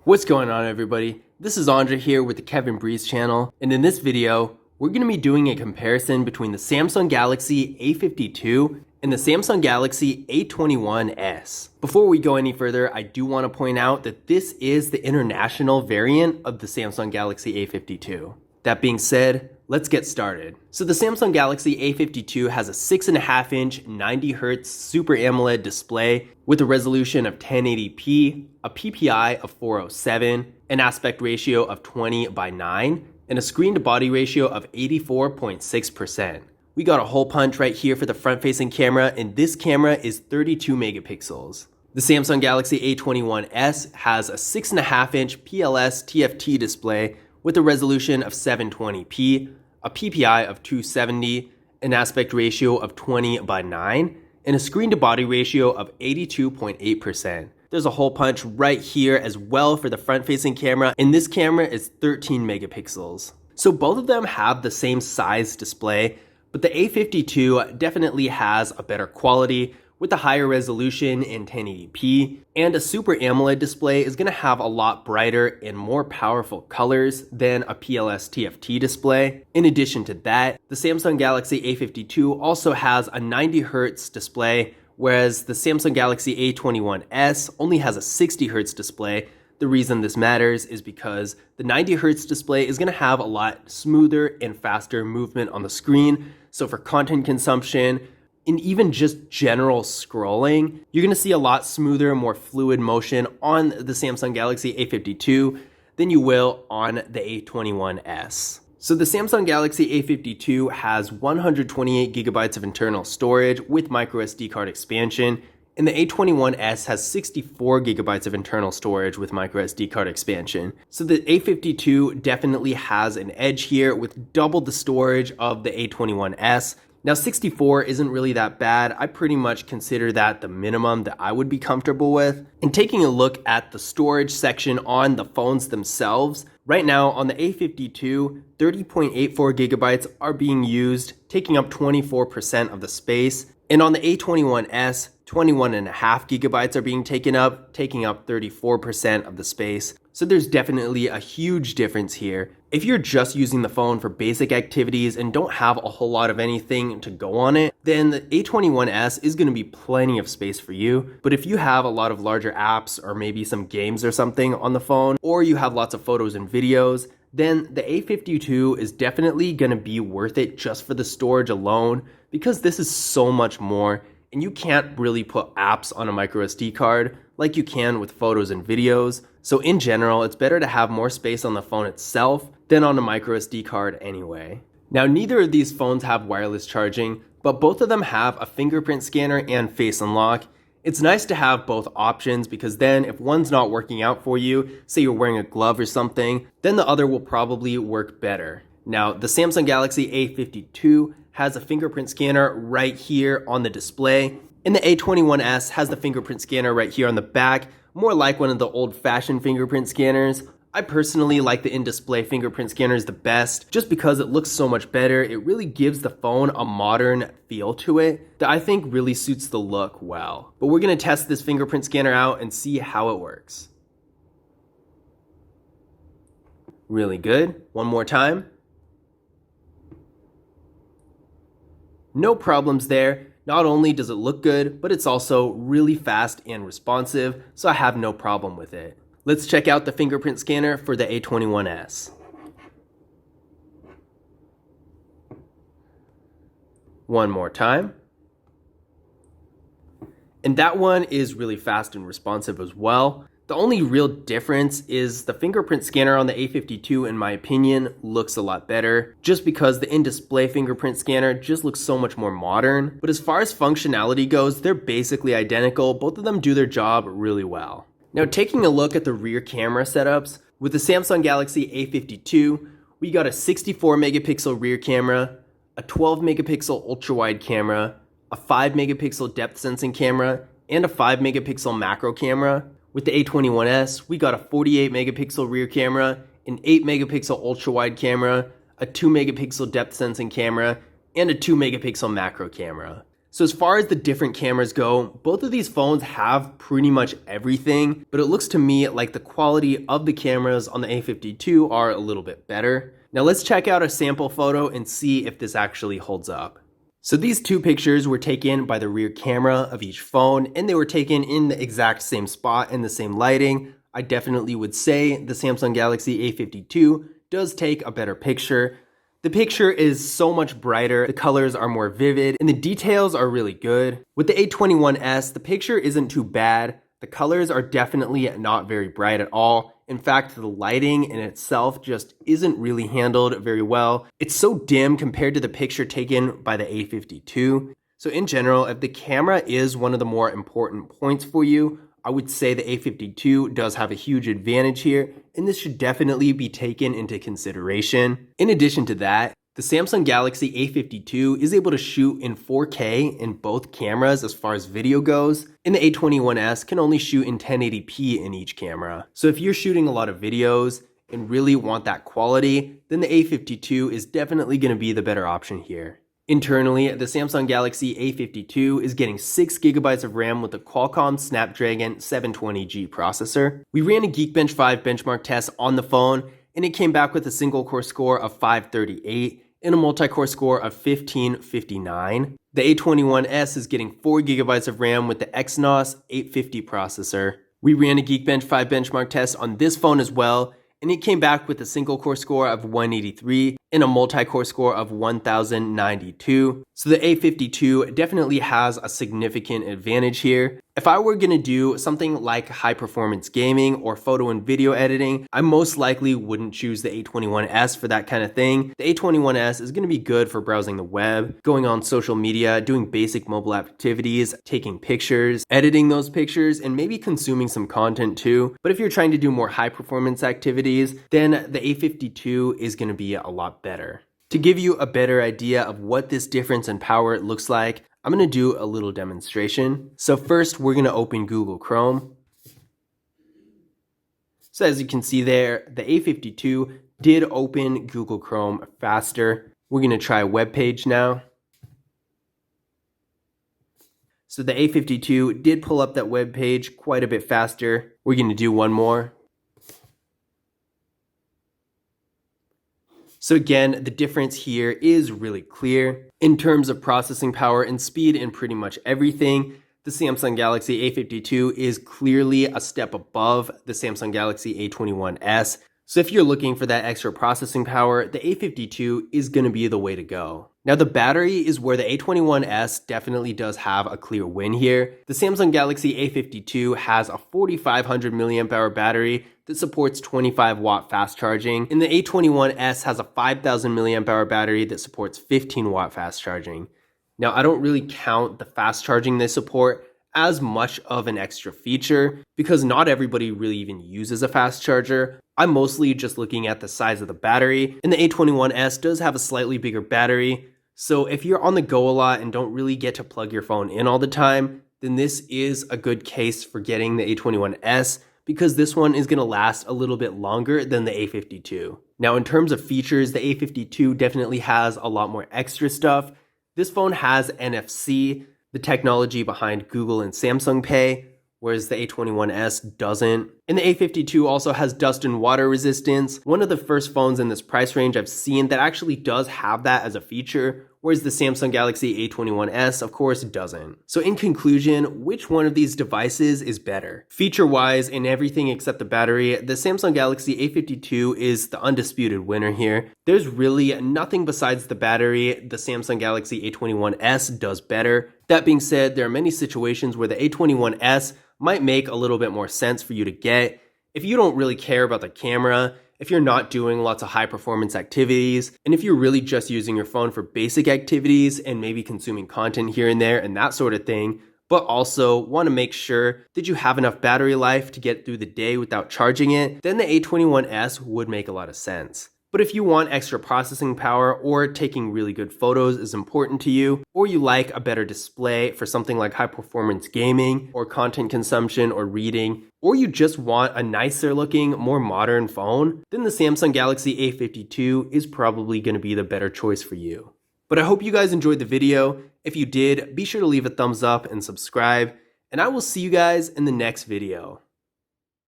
What's going on, everybody? This is Andre here with the Kevin Breeze channel, and in this video we're going to be doing a comparison between the Samsung Galaxy A52 and the Samsung Galaxy A21s. Before we go any further, I do want to point out that this is the international variant of the Samsung Galaxy A52. That being said, let's get started. So the Samsung Galaxy A52 has a 6.5-inch 90Hz Super AMOLED display with a resolution of 1080p, a PPI of 407, an aspect ratio of 20:9, and a screen-to-body ratio of 84.6%. We got a hole punch right here for the front-facing camera, and this camera is 32 megapixels. The Samsung Galaxy A21s has a 6.5-inch PLS TFT display with a resolution of 720p, a PPI of 270, an aspect ratio of 20:9, and a screen-to-body ratio of 82.8%. There's a hole punch right here as well for the front-facing camera, and this camera is 13 megapixels. So both of them have the same size display, but the A52 definitely has a better quality with a higher resolution in 1080p, and a Super AMOLED display is going to have a lot brighter and more powerful colors than a PLS TFT display. In addition to that, the Samsung Galaxy A52 also has a 90Hz display, whereas the Samsung Galaxy A21s only has a 60Hz display. The reason this matters is because the 90Hz display is going to have a lot smoother and faster movement on the screen, so for content consumption, and even just general scrolling, you're going to see a lot smoother, more fluid motion on the Samsung Galaxy A52 than you will on the A21s. So the Samsung Galaxy A52 has 128 gigabytes of internal storage with microSD card expansion, and the A21s has 64 gigabytes of internal storage with microSD card expansion. So the A52 definitely has an edge here with double the storage of the A21s. Now 64 isn't really that bad. I pretty much consider that the minimum that I would be comfortable with. And taking a look at the storage section on the phones themselves, right now on the A52, 30.84 gigabytes are being used, taking up 24% of the space. And on the A21s, 21.5 gigabytes are being taken up, taking up 34% of the space. So there's definitely a huge difference here. If you're just using the phone for basic activities and don't have a whole lot of anything to go on it, then the A21s is going to be plenty of space for you. But if you have a lot of larger apps or maybe some games or something on the phone, or you have lots of photos and videos, then the A52 is definitely going to be worth it just for the storage alone, because this is so much more, and you can't really put apps on a microSD card like you can with photos and videos. So in general, it's better to have more space on the phone itself than on a microSD card anyway. Now, neither of these phones have wireless charging, but both of them have a fingerprint scanner and face unlock. It's nice to have both options because then if one's not working out for you, say you're wearing a glove or something, then the other will probably work better. Now, the Samsung Galaxy A52 has a fingerprint scanner right here on the display, and the A21s has the fingerprint scanner right here on the back, more like one of the old-fashioned fingerprint scanners. I personally like the in-display fingerprint scanners the best just because it looks so much better. It really gives the phone a modern feel to it that I think really suits the look well. But we're going to test this fingerprint scanner out and see how it works. Really good. One more time. No problems there. Not only does it look good, but it's also really fast and responsive, so I have no problem with it. Let's check out the fingerprint scanner for the A21s. One more time. And that one is really fast and responsive as well. The only real difference is the fingerprint scanner on the A52, in my opinion, looks a lot better just because the in-display fingerprint scanner just looks so much more modern. But as far as functionality goes, they're basically identical. Both of them do their job really well. Now, taking a look at the rear camera setups, with the Samsung Galaxy A52, we got a 64 megapixel rear camera, a 12 megapixel ultra-wide camera, a 5 megapixel depth sensing camera, and a 5 megapixel macro camera. With the A21s, we got a 48 megapixel rear camera, an 8 megapixel ultra-wide camera, a 2 megapixel depth sensing camera, and a 2 megapixel macro camera. So as far as the different cameras go, both of these phones have pretty much everything, but it looks to me like the quality of the cameras on the A52 are a little bit better. Now let's check out a sample photo and see if this actually holds up. So these two pictures were taken by the rear camera of each phone, and they were taken in the exact same spot and the same lighting. I definitely would say the Samsung Galaxy A52 does take a better picture. The picture is so much brighter, the colors are more vivid, and the details are really good. With the A21s, the picture isn't too bad. The colors are definitely not very bright at all. In fact, the lighting in itself just isn't really handled very well. It's so dim compared to the picture taken by the A52. So in general, if the camera is one of the more important points for you, I would say the A52 does have a huge advantage here, and this should definitely be taken into consideration. In addition to that, the Samsung Galaxy A52 is able to shoot in 4K in both cameras as far as video goes, and the A21s can only shoot in 1080p in each camera. So if you're shooting a lot of videos and really want that quality, then the A52 is definitely going to be the better option here. Internally, the Samsung Galaxy A52 is getting 6GB of RAM with the Qualcomm Snapdragon 720G processor. We ran a Geekbench 5 benchmark test on the phone, and it came back with a single core score of 538 and a multi-core score of 1559. The A21s is getting 4GB of RAM with the Exynos 850 processor. We ran a Geekbench 5 benchmark test on this phone as well, and it came back with a single core score of 183 and a multi-core score of 1092. So the A52 definitely has a significant advantage here. If I were gonna do something like high performance gaming or photo and video editing, I most likely wouldn't choose the A21s for that kind of thing. The A21s is gonna be good for browsing the web, going on social media, doing basic mobile activities, taking pictures, editing those pictures, and maybe consuming some content too. But if you're trying to do more high performance activities, then the A52 is gonna be a lot better. To give you a better idea of what this difference in power looks like, I'm going to do a little demonstration. So first, we're going to open Google Chrome. So as you can see there, the A52 did open Google Chrome faster. We're going to try a web page now. So the A52 did pull up that web page quite a bit faster. We're going to do one more. So again, the difference here is really clear. In terms of processing power and speed and pretty much everything, the Samsung Galaxy A52 is clearly a step above the Samsung Galaxy A21s. So if you're looking for that extra processing power, the A52 is going to be the way to go. Now the battery is where the A21s definitely does have a clear win here. The Samsung Galaxy A52 has a 4500 mAh battery that supports 25 watt fast charging, and the A21s has a 5000 mAh battery that supports 15 watt fast charging. Now I don't really count the fast charging they support as much of an extra feature because not everybody really even uses a fast charger. I'm mostly just looking at the size of the battery, and the A21s does have a slightly bigger battery. So if you're on the go a lot and don't really get to plug your phone in all the time, then this is a good case for getting the A21s because this one is going to last a little bit longer than the A52. Now in terms of features, the A52 definitely has a lot more extra stuff. This phone has NFC, the technology behind Google and Samsung Pay, whereas the A21s doesn't. And the A52 also has dust and water resistance, one of the first phones in this price range I've seen that actually does have that as a feature, whereas the Samsung Galaxy A21s, of course, doesn't. So in conclusion, which one of these devices is better? Feature-wise, in everything except the battery, the Samsung Galaxy A52 is the undisputed winner here. There's really nothing besides the battery the Samsung Galaxy A21s does better. That being said, there are many situations where the A21s might make a little bit more sense for you to get. If you don't really care about the camera, if you're not doing lots of high performance activities, and if you're really just using your phone for basic activities and maybe consuming content here and there and that sort of thing, but also want to make sure that you have enough battery life to get through the day without charging it, then the A21s would make a lot of sense. But if you want extra processing power or taking really good photos is important to you, or you like a better display for something like high performance gaming or content consumption or reading, or you just want a nicer looking, more modern phone, then the Samsung Galaxy A52 is probably going to be the better choice for you. But I hope you guys enjoyed the video. If you did, be sure to leave a thumbs up and subscribe, and I will see you guys in the next video.